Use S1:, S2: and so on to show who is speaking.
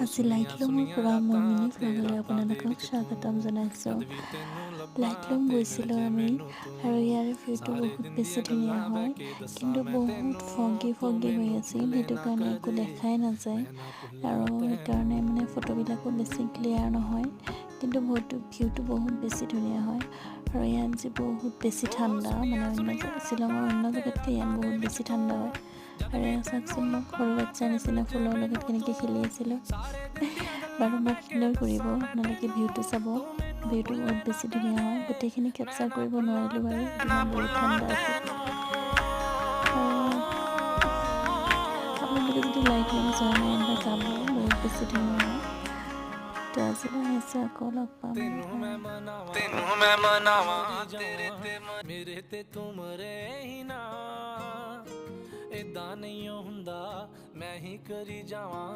S1: আজি লাইটলুমৰ পৰা মোৰ মিনি ভ্লগলৈ আপোনালোকক স্বাগতম জনাইছোঁ। লাইটলুম গৈছিলোঁ আমি আৰু ইয়াৰ ভিউটো বহুত বেছি ধুনীয়া হয়, কিন্তু বহুত ফগি হৈ আছিল, সেইটো কাৰণে একো দেখাই নাযায় আৰু সেইকাৰণে মানে ফটোবিলাকো বেছি ক্লিয়াৰ নহয়, কিন্তু ভিউটো বহুত বেছি ধুনীয়া হয়। আৰু ইয়াত যে বহুত বেছি ঠাণ্ডা, মানে শ্বিলঙৰ অন্য জেগাতকৈ ইয়াত বহুত বেছি ঠাণ্ডা হয়। আৰু এয়া চাওকচোন, মোক সৰু বাচ্ছাৰ নিচিনা ফুলৰ লগত কেনেকৈ খেলি আছিলোঁ। বাৰু মোক ইগন'ৰ কৰিব, আপোনালোকে ভিউটো চাব। ভিউটো বহুত বেছি ধুনীয়া হয়, গোটেইখিনি কেপচাৰ কৰিব নোৱাৰিলোঁ বাৰু, ইমান বহুত ঠাণ্ডা আছিল। আপোনালোকে যদি লাইটলুম যোৱা নাই এবাৰ যাব, বহুত বেছি ধুনীয়া হয়। তো আজিলৈ আহিছোঁ, আকৌ লগ পাম।
S2: ਤੈਨੂੰ ਮੈਂ ਮਨਾਵਾਂ ਤੇਰੇ ਤੇ ਮੇਰੇ ਤੇ ਤੂੰ ਮਰੇ ਹੀ ਨਾ ਏਦਾਂ ਨਹੀਂ ਹੁੰਦਾ ਮੈਂ ਹੀ ਕਰੀ ਜਾਵਾਂ।